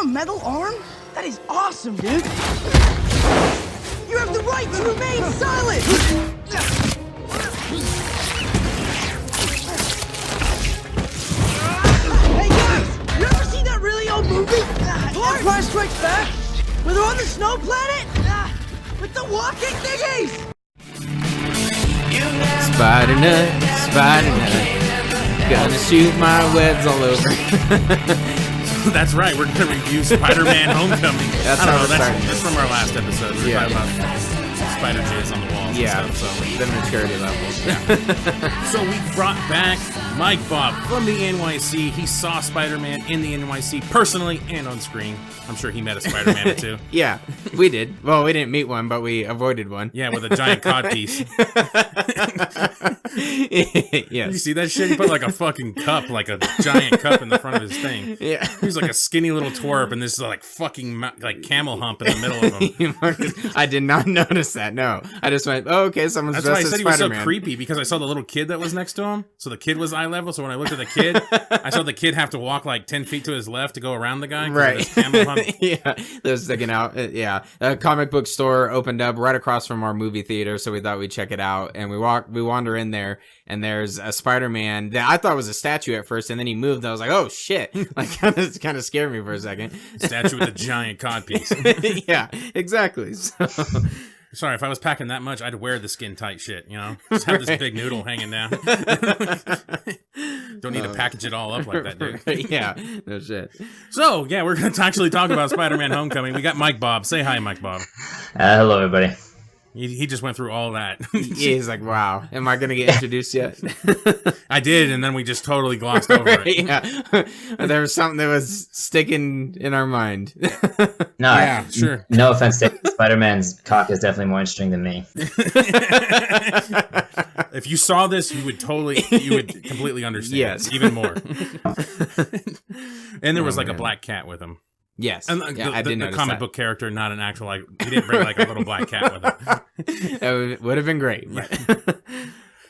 metal arm? That is awesome, dude. You have the right to remain silent. Hey guys, you ever seen that really old movie? Empire Strikes Back? Where they're on the snow planet? With the walking thingies! Spider Nut, gonna shoot my webs all over. That's right, we're gonna review Spider-Man Homecoming. That's that's from our last episode. We were talking about spider jizz on the walls and stuff, so the maturity level. So we brought back Mike Bob from the NYC. He saw Spider-Man in the NYC personally and on screen. I'm sure he met a Spider-Man or two. Yeah, we did. Well, we didn't meet one, but we avoided one. Yeah, with a giant codpiece. Yes. You see that shit? He put like a fucking cup, like a giant cup in the front of his thing. Yeah. He's like a skinny little twerp, and this is like fucking like camel hump in the middle of him. I did not notice that. No, I just went, "Oh, okay, someone's That's why I dressed said as he was Spider-Man." so creepy, because I saw the little kid that was next to him. So the kid was eye level. So when I looked at the kid, I saw the kid have to walk like 10 feet to his left to go around the guy. Right. Camel hump. Yeah, they was sticking out. Yeah, a comic book store opened up right across from our movie theater, so we thought we'd check it out. And we wander in there, and there's a Spider-Man that I thought was a statue at first, and then he moved. And I was like, "Oh shit!" Like, kind of scared me for a second. Statue with a giant codpiece. Yeah, exactly. So. Sorry, if I was packing that much, I'd wear the skin tight shit, you know? Just have this big noodle hanging down. Don't need to package it all up like that, dude. Yeah, no shit. So, yeah, we're going to actually talk about Spider-Man Homecoming. We got Mike Bob. Say hi, Mike Bob. Hello, everybody. He just went through all that. Yeah, he's like, wow, am I going to get introduced yet? I did, and then we just totally glossed over it. Yeah, there was something that was sticking in our mind. No, Yeah, sure. No offense to Spider-Man's cock is definitely more interesting than me. If you saw this, you would completely understand. Yes. Even more. And there was like a black cat with him. Yes, And I did the notice comic that. book character, not an actual, like, he didn't bring like a little black cat with him. That would have been great. But.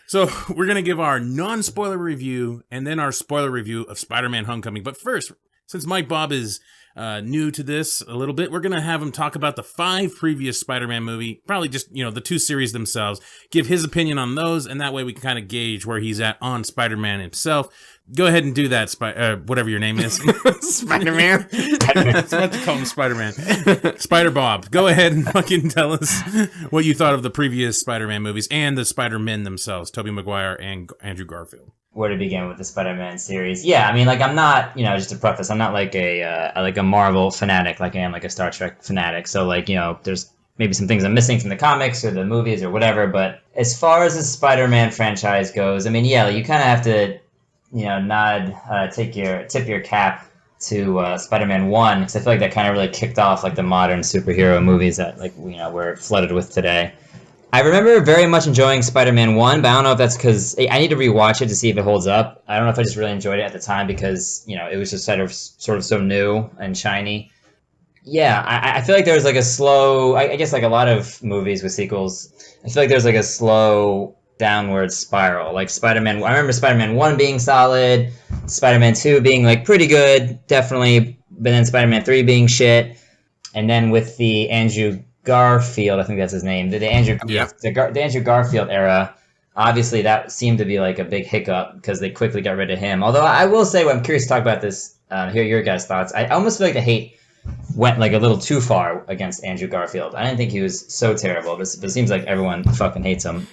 So we're going to give our non-spoiler review and then our spoiler review of Spider-Man Homecoming. But first, since Mike Bob is new to this a little bit, we're going to have him talk about the 5 previous Spider-Man movie, probably just, the 2 series themselves, give his opinion on those, and that way we can kind of gauge where he's at on Spider-Man himself. Go ahead and do that, whatever your name is. Spider-Man? I was about to call him Spider-Man. Spider Bob. Go ahead and fucking tell us what you thought of the previous Spider-Man movies and the Spider-Men themselves, Tobey Maguire and Andrew Garfield. Where to begin with the Spider-Man series? Yeah, I mean, like, I'm not, just to preface, I'm not like a Marvel fanatic like I am like a Star Trek fanatic. So, like, there's maybe some things I'm missing from the comics or the movies or whatever. But as far as the Spider-Man franchise goes, I mean, yeah, you kind of have to, tip your cap to Spider-Man 1, because I feel like that kind of really kicked off like the modern superhero movies that we're flooded with today. I remember very much enjoying Spider-Man 1, but I don't know if that's because I need to rewatch it to see if it holds up. I don't know if I just really enjoyed it at the time because, it was just sort of so new and shiny. Yeah, I feel like there was like a slow, I guess like a lot of movies with sequels, I feel like there's like a slow downward spiral. Like Spider-Man, I remember Spider-Man 1 being solid, Spider-Man 2 being like pretty good, definitely, but then Spider-Man 3 being shit, and then with the Andrew Garfield, I think that's his name, the Andrew Garfield era, obviously that seemed to be like a big hiccup because they quickly got rid of him. Although I will say, I'm curious to talk about this, hear your guys' thoughts. I almost feel like the hate went like a little too far against Andrew Garfield. I didn't think he was so terrible, but it seems like everyone fucking hates him.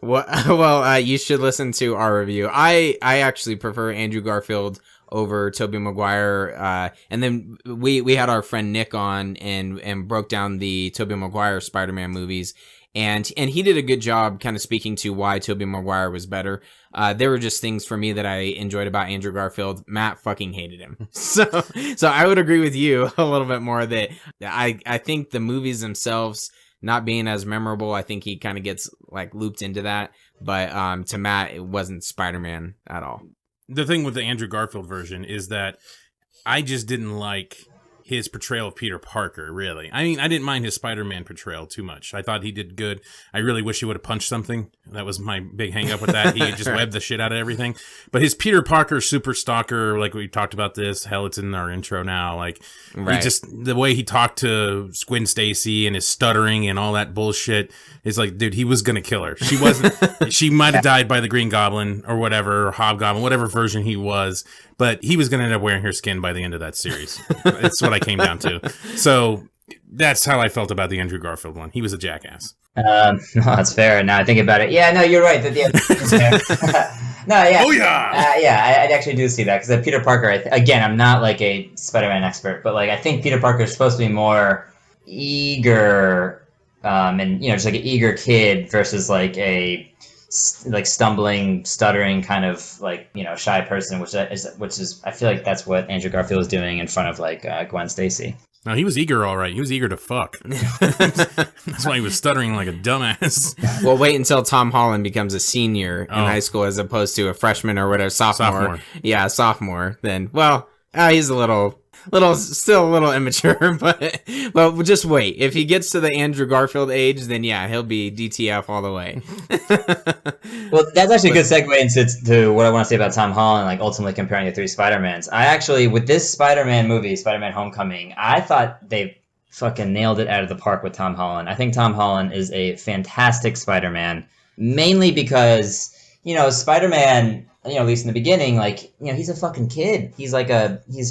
Well, you should listen to our review. I actually prefer Andrew Garfield over Tobey Maguire. And then we had our friend Nick on and broke down the Tobey Maguire Spider-Man movies. And he did a good job kind of speaking to why Tobey Maguire was better. There were just things for me that I enjoyed about Andrew Garfield. Matt fucking hated him. So I would agree with you a little bit more that I think the movies themselves not being as memorable, I think he kind of gets like looped into that. But to Matt, it wasn't Spider-Man at all. The thing with the Andrew Garfield version is that I just didn't like his portrayal of Peter Parker, really. I mean, I didn't mind his Spider-Man portrayal too much. I thought he did good. I really wish he would have punched something. That was my big hang-up with that. He just webbed the shit out of everything. But his Peter Parker super stalker, like we talked about this, hell, it's in our intro now. Like, he just, the way he talked to Gwen Stacy and his stuttering and all that bullshit is like, dude, he was gonna kill her. She wasn't, she might have died by the Green Goblin or whatever, or Hobgoblin, whatever version he was. But he was going to end up wearing her skin by the end of that series. That's what I came down to. So that's how I felt about the Andrew Garfield one. He was a jackass. No, that's fair. Now I think about it. Yeah, no, you're right. No, yeah. Oh, yeah. Yeah, I actually do see that. Because Peter Parker, again, I'm not like a Spider-Man expert, but like I think Peter Parker is supposed to be more eager and, just like an eager kid versus like a stumbling, stuttering kind of like shy person, which is I feel like that's what Andrew Garfield was doing in front of like Gwen Stacy. No, he was eager, all right. He was eager to fuck. That's why he was stuttering like a dumbass. Well, wait until Tom Holland becomes a senior in high school as opposed to a freshman or whatever, sophomore. Yeah, sophomore. Then, well, he's still a little immature, but just wait. If he gets to the Andrew Garfield age, then yeah, he'll be DTF all the way. Well, that's actually a good segue into what I want to say about Tom Holland, like ultimately comparing the three Spider-Mans. I actually, with this Spider-Man movie, Spider-Man Homecoming, I thought they fucking nailed it out of the park with Tom Holland. I think Tom Holland is a fantastic Spider-Man, mainly because, Spider-Man, at least in the beginning, like, he's a fucking kid. He's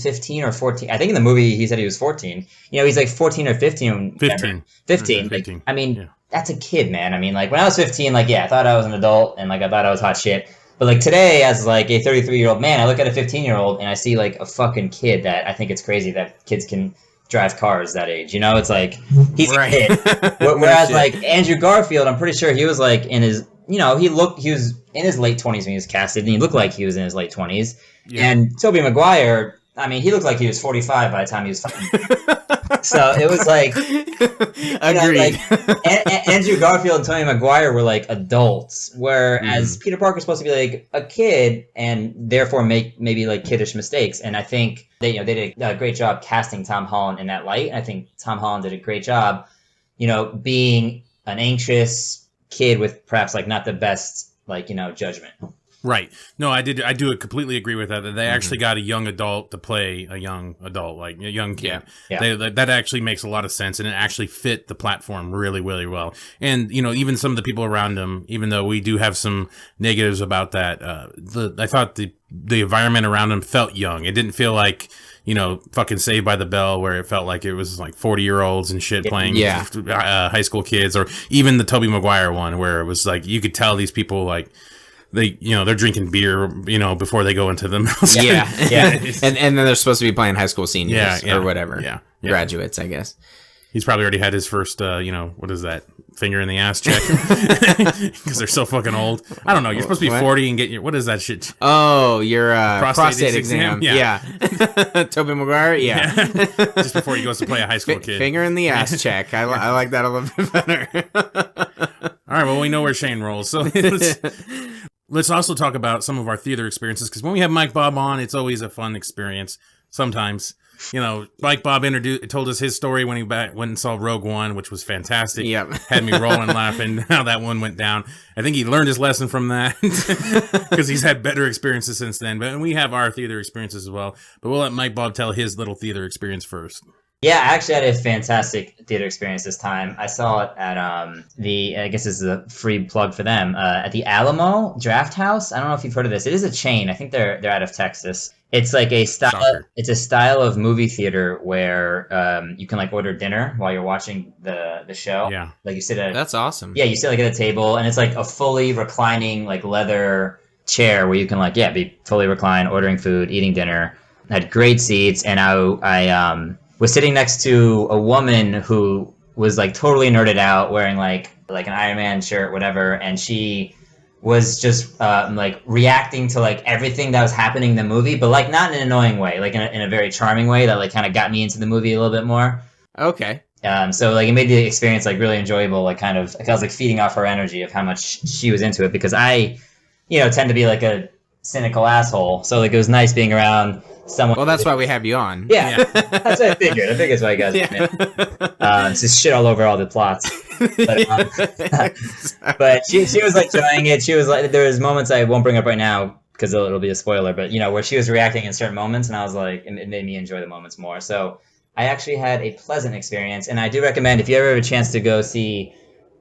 15 or 14. I think in the movie he said he was 14. He's like 14 or 15. 15. 15. 15. Like, I mean, that's a kid, man. I mean, like, when I was 15, like, yeah, I thought I was an adult and, like, I thought I was hot shit. But, like, today, as, like, a 33-year-old man, I look at a 15-year-old and I see, like, a fucking kid that I think it's crazy that kids can drive cars that age. It's like, he's a kid. Whereas, like, Andrew Garfield, I'm pretty sure he was, like, in his... he was in his late 20s when he was casted, and he looked like he was in his late 20s. Yeah. And Tobey Maguire, I mean, he looked like he was 45 by the time he was fucking. So it was like, Andrew Garfield and Tobey Maguire were like adults, whereas Peter Parker's supposed to be like a kid and therefore make maybe like kiddish mistakes. And I think they did a great job casting Tom Holland in that light. And I think Tom Holland did a great job, being an anxious kid with perhaps like not the best judgment. Right. No, I do completely agree with that. They actually got a young adult to play a young adult, like a young kid. Yeah. That actually makes a lot of sense, and it actually fit the platform really, really well. And even some of the people around him, even though we do have some negatives about that, I thought the environment around him felt young. It didn't feel like fucking Saved by the Bell, where it felt like it was like 40-year-olds and shit playing high school kids, or even the Tobey Maguire one, where it was like you could tell these people like they're drinking beer before they go into the middle school. and then they're supposed to be playing high school seniors or whatever, graduates, I guess. He's probably already had his first what is that, finger in the ass check, because they're so fucking old. I don't know. You're supposed to be 40 and get your, what is that shit? Oh, your prostate exam. Yeah. Tobey Maguire. Yeah. Just before he goes to play a high school kid. Finger in the ass check. I like that a little bit better. All right. Well, we know where Shane rolls, so let's also talk about some of our theater experiences, because when we have Mike Bob on, it's always a fun experience. Sometimes. Mike Bob told us his story when he went and saw Rogue One, which was fantastic. Yep. Had me rolling laughing how that one went down. I think he learned his lesson from that because he's had better experiences since then. But we have our theater experiences as well. But we'll let Mike Bob tell his little theater experience first. Yeah, I actually had a fantastic theater experience this time. I saw it at I guess this is a free plug for them, at the Alamo Draft House. I don't know if you've heard of this. It is a chain. I think they're out of Texas. It's like a style. Soccer. It's a style of movie theater where you can like order dinner while you're watching the show. Yeah, like you sit at. That's awesome. Yeah, you sit like at a table, and it's like a fully reclining like leather chair where you can like be fully reclined, ordering food, eating dinner. I had great seats, and I was sitting next to a woman who was like totally nerded out, wearing like an Iron Man shirt, whatever, and she was just like reacting to like everything that was happening in the movie, but like not in an annoying way, like in a very charming way that like kind of got me into the movie a little bit more. Okay. So like it made the experience like really enjoyable, like kind of like I was like feeding off her energy of how much she was into it, because I tend to be like a cynical asshole, so like it was nice being around someone. Well, that's why we have you on. Yeah, that's what I figured. I figured that's why you guys come in. Just shit all over all the plots. But she was like enjoying it. She was like, there was moments I won't bring up right now because it'll be a spoiler, but where she was reacting in certain moments, and I was like, it made me enjoy the moments more. So I actually had a pleasant experience, and I do recommend if you ever have a chance to go see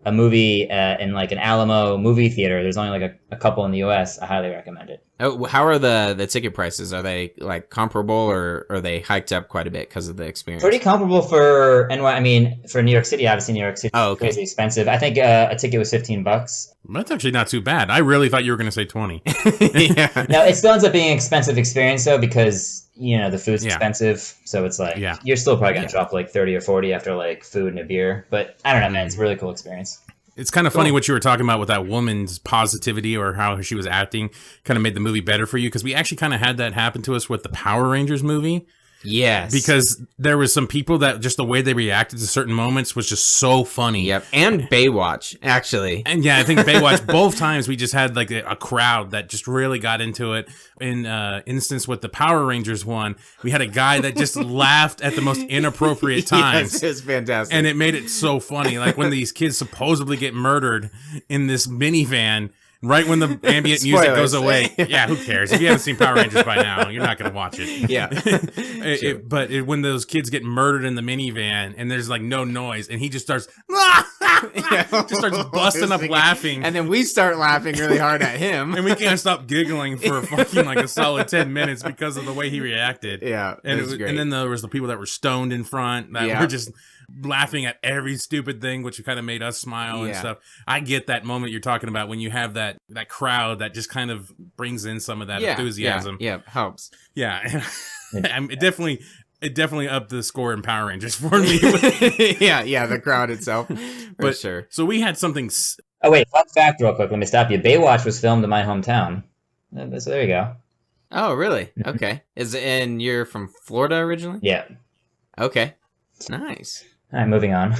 a movie in like an Alamo movie theater. There's only like a couple in the U.S. I highly recommend it. Oh, how are the ticket prices? Are they like comparable, or are they hiked up quite a bit because of the experience? Pretty comparable for NY. I mean, for New York City, obviously New York City is crazy expensive. I think a ticket was $15. That's actually not too bad. I really thought you were going to say 20. Yeah. Now, it still ends up being an expensive experience, though, because, the food's expensive. So it's like, you're still probably going to drop like 30 or 40 after like food and a beer. But I don't know, man. It's a really cool experience. It's kind of funny what you were talking about with that woman's positivity or how she was acting kind of made the movie better for you. Because we actually kind of had that happen to us with the Power Rangers movie. Yes. Because there was some people that just the way they reacted to certain moments was just so funny. Yep. And Baywatch, actually. And yeah, I think Baywatch, both times we just had like a crowd that just really got into it. In instance with the Power Rangers one, we had a guy that just laughed at the most inappropriate times. Yes, it's fantastic. And it made it so funny. Like when these kids supposedly get murdered in this minivan. Right when the ambient music goes away. Yeah, who cares? If you haven't seen Power Rangers by now, you're not going to watch it. Yeah. But when those kids get murdered in the minivan and there's like no noise and he just starts just starts busting up laughing. And then we start laughing really hard at him. And we can't stop giggling for fucking like a solid 10 minutes because of the way he reacted. Yeah, and it was great. And then there was the people that were stoned in front that were just laughing at every stupid thing, which kind of made us smile and stuff. I get that moment you're talking about when you have that crowd that just kind of brings in some of that enthusiasm. Yeah, helps. Yeah, it definitely upped the score in Power Rangers for me. yeah, the crowd itself, for sure. So we had something. Oh wait, fun fact, real quick. Let me stop you. Baywatch was filmed in my hometown. So there you go. Oh, really? Okay. And you're from Florida originally? Yeah. Okay. Nice. All right, moving on.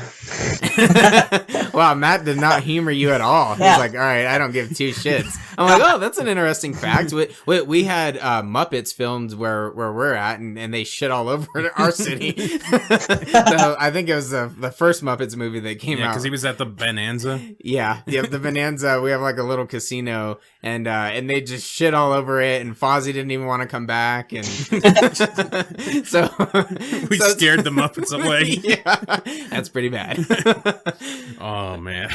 Wow, Matt did not humor you at all. He's like, all right, I don't give two shits. I'm like, oh, that's an interesting fact. We had Muppets filmed where we're at, and they shit all over our city. So I think it was the first Muppets movie that came out. Because he was at the Bonanza. Yeah, the Bonanza. We have like a little casino, and they just shit all over it, and Fozzie didn't even want to come back, and so we scared the Muppets away. Yeah, that's pretty bad. Oh man.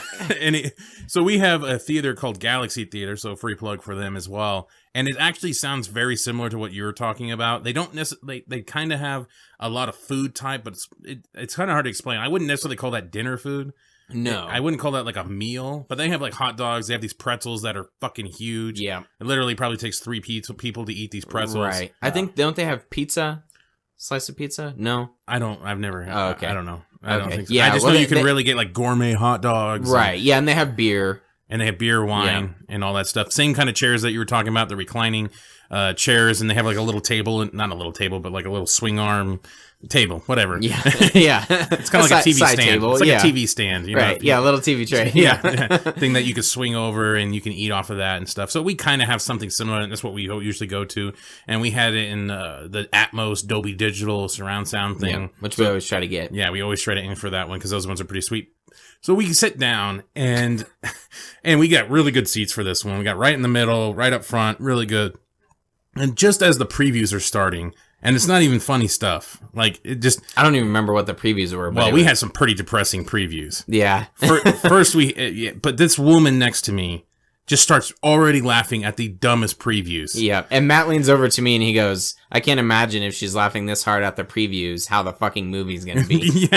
So we have a theater called Galaxy Theater, so free plug for them as well. And it actually sounds very similar to what you were talking about. They don't necessarily, they kind of have a lot of food type, but it's kind of hard to explain. I wouldn't necessarily call that dinner food. No. I wouldn't call that like a meal, but they have like hot dogs. They have these pretzels that are fucking huge. Yeah. It literally probably takes 3 people to eat these pretzels. Right. I think, don't they have pizza? Slice of pizza? No. I've never had. Oh, okay. I don't know. I don't think so. Yeah, I just know you can really get like gourmet hot dogs. Right. Yeah, and they have beer. And they have beer, wine, and all that stuff. Same kind of chairs that you were talking about, the reclining chairs, and they have like a little table, not a little table, but like a little swing arm table, whatever. Yeah, yeah. It's kind of like a TV stand. Table. It's like a TV stand, you know? Right? Yeah, a little TV tray. Yeah, thing that you could swing over and you can eat off of that and stuff. So we kind of have something similar, and that's what we usually go to. And we had it in the Atmos Dolby Digital surround sound thing, which we always try to get. Yeah, we always try to aim for that one because those ones are pretty sweet. So we sit down and we got really good seats for this one. We got right in the middle, right up front, really good. And just as the previews are starting, and it's not even funny stuff. Like it just, I don't even remember what the previews were. Well, we had some pretty depressing previews. Yeah. First but this woman next to me just starts already laughing at the dumbest previews. Yeah. And Matt leans over to me and he goes, I can't imagine if she's laughing this hard at the previews, how the fucking movie's going to be.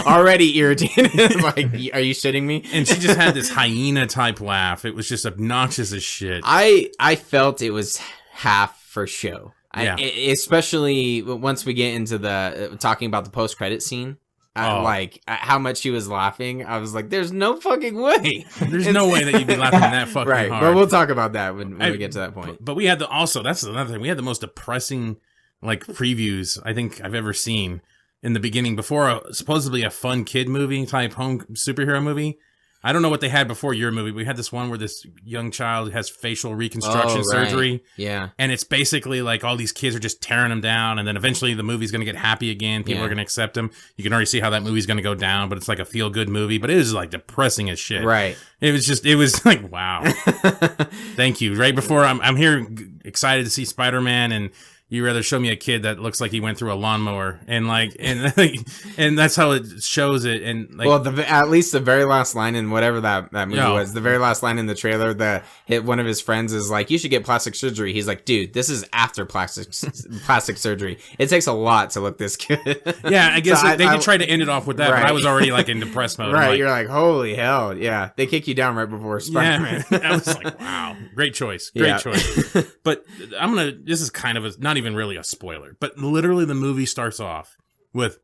Already irritated. Like, are you shitting me? And she just had this hyena type laugh. It was just obnoxious as shit. I felt it was half for show. Yeah. Especially once we get into the talking about the post-credit scene. Like how much she was laughing, I was like, "There's no fucking way. There's no way that you'd be laughing that fucking right." hard. But we'll talk about that when we get to that point. But we had that's another thing. We had the most depressing like previews I think I've ever seen in the beginning before supposedly a fun kid movie type home superhero movie. I don't know what they had before your movie. We had this one where this young child has facial reconstruction surgery. Yeah. And it's basically like all these kids are just tearing him down, and then eventually the movie's going to get happy again. People are going to accept him. You can already see how that movie's going to go down, but it's like a feel-good movie. But it is like depressing as shit. Right. It was like, wow. Thank you. Right before I'm here excited to see Spider-Man, and you rather show me a kid that looks like he went through a lawnmower, and that's how it shows it. And like, well, at least the very last line in whatever that movie was, the very last line in the trailer, one of his friends is like, "You should get plastic surgery." He's like, "Dude, this is after plastic surgery. It takes a lot to look this good." Yeah, I guess they did try to end it off with that, but I was already like in depressed mode. Right, like, you're like, holy hell, yeah. They kick you down right before Spider-Man. Yeah, I was like, wow, great choice, choice. But this is kind of not even really a spoiler, but literally the movie starts off with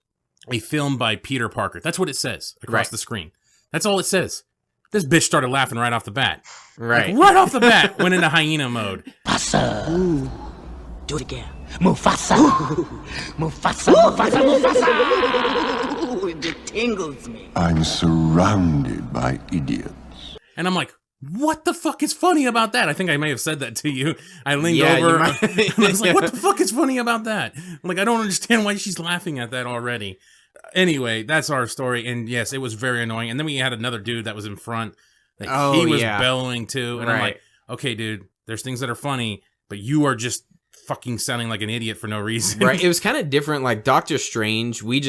a film by Peter Parker. That's what it says across the screen. That's all it says. This bitch started laughing right off the bat. Right. Like, right off the bat, went into hyena mode. Mufasa. Ooh. Do it again. Mufasa. Mufasa. Mufasa. Mufasa. Ooh, it tingles me. I'm surrounded by idiots. And I'm like, what the fuck is funny about that? I think I may have said that to you. I leaned over and I was like, what the fuck is funny about that? I'm like, I don't understand why she's laughing at that already. Anyway, that's our story. And yes, it was very annoying. And then we had another dude that was in front. Like, he was bellowing too. And I'm like, okay, dude, there's things that are funny, but you are just fucking sounding like an idiot for no reason. Right. It was kind of different. Like Doctor Strange, we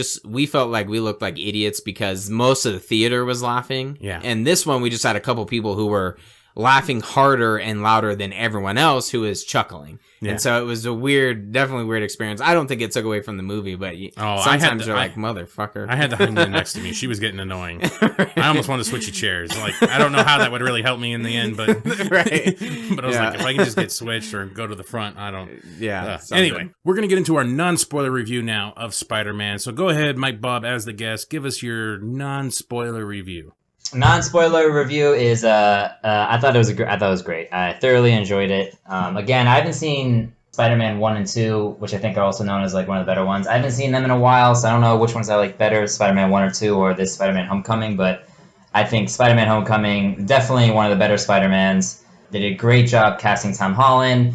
felt like we looked like idiots because most of the theater was laughing. Yeah. And this one, we just had a couple people who were laughing harder and louder than everyone else who was chuckling. Yeah. And so it was definitely weird experience. I don't think it took away from the movie, but sometimes you're like, motherfucker. I had the hyena next to me. She was getting annoying. Right. I almost wanted to switch chairs. Like, I don't know how that would really help me in the end, but right. But I was like, if I can just get switched or go to the front, I don't. Yeah. Anyway, we're going to get into our non-spoiler review now of Spider-Man. So go ahead, Mike Bob, as the guest, give us your non-spoiler review. Non-spoiler review is I thought it was great. I thoroughly enjoyed it. Again, I haven't seen Spider-Man 1 and 2, which I think are also known as like one of the better ones. I haven't seen them in a while, so I don't know which ones I like better, Spider-Man 1 or 2 or this Spider-Man Homecoming, but I think Spider-Man Homecoming, definitely one of the better Spider-Mans. They did a great job casting Tom Holland.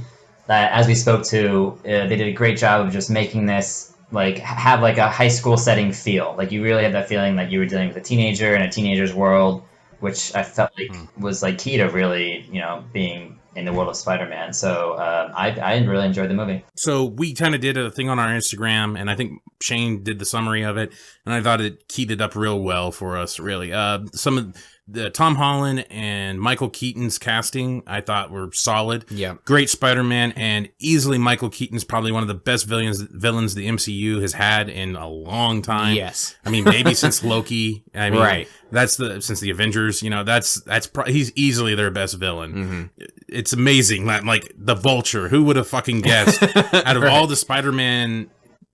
As we spoke to, they did a great job of just making this like have like a high school setting feel. Like you really had that feeling that you were dealing with a teenager in a teenager's world, which I felt like was like key to really, being in the world of Spider-Man. So I really enjoyed the movie. So we kind of did a thing on our Instagram, and I think Shane did the summary of it, and I thought it keyed it up real well for us, really. Some of the Tom Holland and Michael Keaton's casting, I thought were solid. Yeah. Great Spider-Man, and easily Michael Keaton's probably one of the best villains the MCU has had in a long time. Yes. I mean, maybe since Loki. I mean, right. Since the Avengers, he's easily their best villain. Mm-hmm. It's amazing that, like, the Vulture, who would have fucking guessed out of all the Spider-Man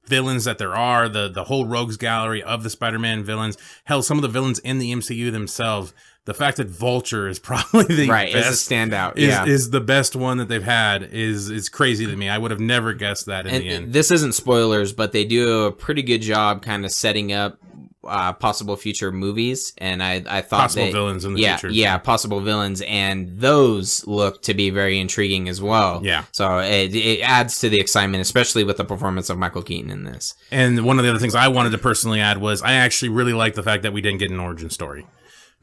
villains that there are, the whole rogues gallery of the Spider-Man villains, hell, some of the villains in the MCU themselves, the fact that Vulture is probably the best, is a standout, is the best one that they've had is crazy to me. I would have never guessed that in the end. This isn't spoilers, but they do a pretty good job kind of setting up possible future movies, and I thought possible villains in the future. Yeah, possible villains, and those look to be very intriguing as well. Yeah. So it adds to the excitement, especially with the performance of Michael Keaton in this. And one of the other things I wanted to personally add was I actually really like the fact that we didn't get an origin story.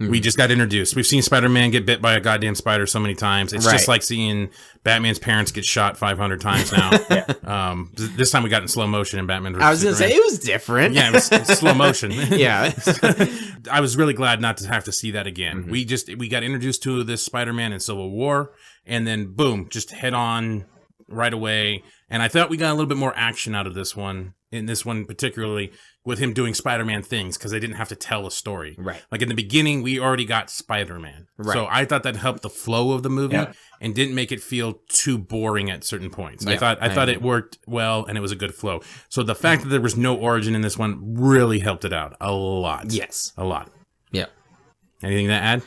Mm-hmm. We just got introduced. We've seen Spider-Man get bit by a goddamn spider so many times. It's just like seeing Batman's parents get shot 500 times now. Yeah. This time we got in slow motion in Batman vs. I was going to say, it was different. Yeah, it was slow motion. Yeah. I was really glad not to have to see that again. Mm-hmm. We got introduced to this Spider-Man in Civil War, and then boom, just head on right away. And I thought we got a little bit more action out of this one, in this one particularly, with him doing Spider-Man things, because they didn't have to tell a story. Right. Like in the beginning, we already got Spider-Man. Right. So I thought that helped the flow of the movie and didn't make it feel too boring at certain points. Yeah, I thought it worked well, and it was a good flow. So the fact that there was no origin in this one really helped it out a lot. Yes. A lot. Yeah. Anything to add?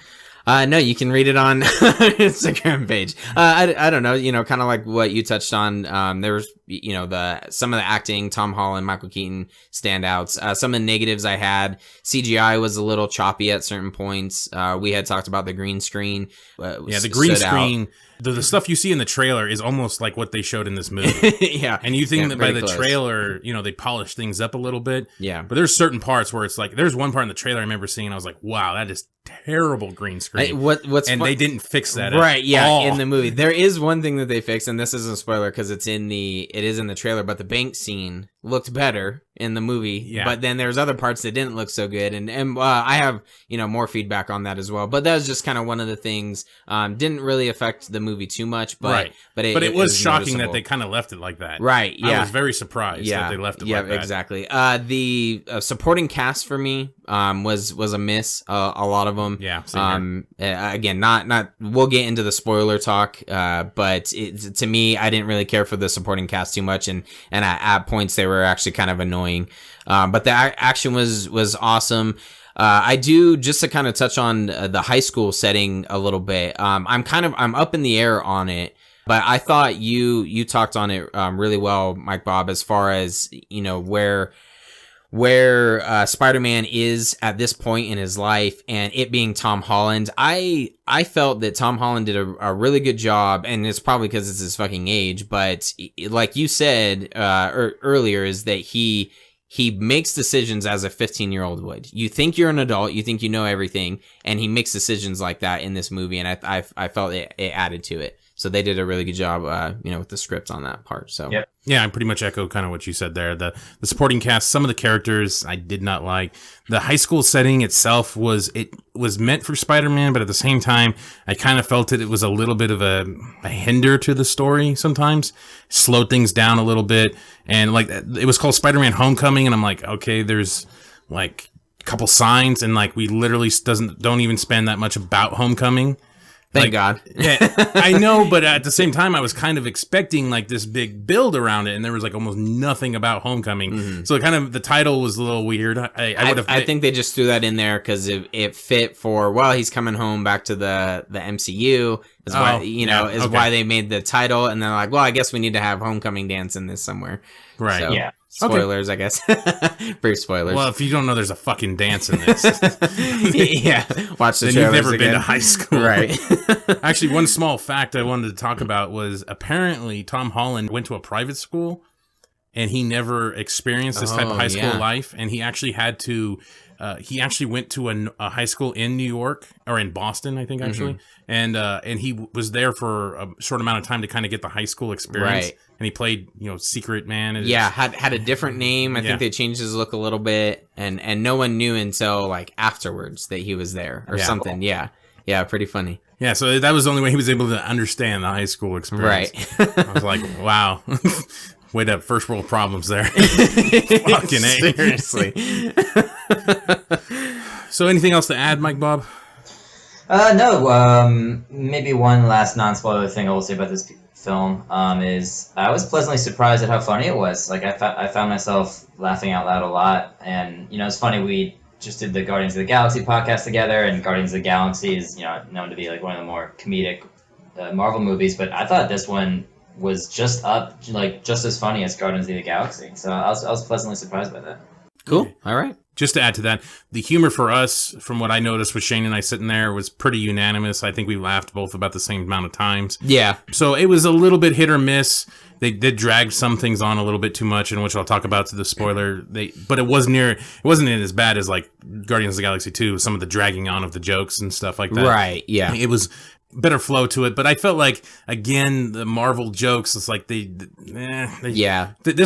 No, you can read it on Instagram page. I don't know, kind of like what you touched on. There was, some of the acting, Tom Holland, Michael Keaton standouts. Some of the negatives I had, CGI was a little choppy at certain points. We had talked about the green screen. The green screen. The stuff you see in the trailer is almost like what they showed in this movie. Yeah. And you think that by the close. Trailer, they polish things up a little bit. Yeah. But there's certain parts where it's like, there's one part in the trailer I remember seeing, and I was like, wow, that is terrible green screen. They didn't fix that right, at all. in the movie. There is one thing that they fixed, and this isn't a spoiler because it is in the trailer, but the bank scene looked better in the movie. Yeah. But then there's other parts that didn't look so good, and I have more feedback on that as well. But that was just kind of one of the things. Didn't really affect the movie too much, but right. But it was shocking noticeable. that they kind of left it like that. Right. Yeah. I was very surprised that they left it like that. Yeah, exactly. The supporting cast for me was a miss. A lot of them. Yeah. Same here. Again, not. We'll get into the spoiler talk. But to me, I didn't really care for the supporting cast too much, and at points they were actually kind of annoying. But the action was awesome. I do, just to kind of touch on the high school setting a little bit. I'm up in the air on it, but I thought you talked on it really well, Mike Bob, as far as where Spider-Man is at this point in his life, and it being Tom Holland. I felt that Tom Holland did a really good job, and it's probably because it's his fucking age, but like you said earlier, is that he makes decisions as a 15-year-old would. You think you're an adult, you think you know everything, and he makes decisions like that in this movie, and I felt it added to it. So they did a really good job, with the script on that part. So yep. Yeah, I pretty much echo kind of what you said there. The supporting cast, some of the characters I did not like. The high school setting itself was meant for Spider-Man, but at the same time, I kind of felt it was a little bit of a hinder to the story sometimes. Slowed things down a little bit. And like, it was called Spider-Man Homecoming, and I'm like, okay, there's like a couple signs, and like we literally don't even spend that much about Homecoming. Thank God. Yeah, I know, but at the same time, I was kind of expecting like this big build around it, and there was like almost nothing about Homecoming. Mm-hmm. So kind of the title was a little weird. I think they just threw that in there because it fit for, well, he's coming home back to the MCU. Is why they made the title, and they're like, well, I guess we need to have Homecoming dance in this somewhere. Right. So, yeah. Spoilers, okay. I guess. Brief spoilers. Well, if you don't know there's a fucking dance in this. Yeah. Watch the then trailers you've never again. been to high school. Right. Actually, one small fact I wanted to talk about was apparently Tom Holland went to a private school and he never experienced this type of high school life. And he actually had to, he actually went to a high school in New York, or in Boston, I think, actually. Mm-hmm. And he was there for a short amount of time to kind of get the high school experience. Right. And he played, Secret Man. Had a different name. I think they changed his look a little bit, and no one knew until like afterwards that he was there or something. Cool. Yeah, pretty funny. Yeah, so that was the only way he was able to understand the high school experience. Right. I was like, wow. Way to have first world problems there. Fucking A. Seriously. So anything else to add, Mike Bob? No. Maybe one last non-spoiler thing I will say about this film is I was pleasantly surprised at how funny it was. Like I found myself laughing out loud a lot, and it's funny, we just did the Guardians of the Galaxy podcast together, and Guardians of the Galaxy is known to be like one of the more comedic Marvel movies, but I thought this one was just as funny as Guardians of the Galaxy. So I was pleasantly surprised by that. Cool. All right. Just to add to that, the humor for us, from what I noticed with Shane and I sitting there, was pretty unanimous. I think we laughed both about the same amount of times. Yeah. So it was a little bit hit or miss. They did drag some things on a little bit too much, and which I'll talk about to the spoiler. But it wasn't as bad as like Guardians of the Galaxy 2, some of the dragging on of the jokes and stuff like that. Right. Yeah. It was better flow to it, but I felt like, again, the Marvel jokes, it's like this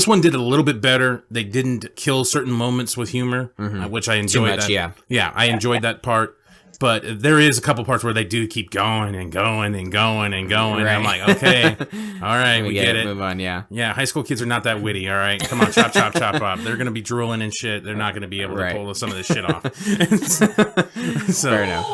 one did it a little bit better. They didn't kill certain moments with humor, which I enjoyed. I enjoyed that part. But there is a couple parts where they do keep going and going and going and going. Right. And I'm like, okay, all right, we get it. Move on, yeah. Yeah, high school kids are not that witty, all right? Come on, chop, chop, chop up. They're going to be drooling and shit. They're not going to be able to pull some of this shit off. So, fair enough.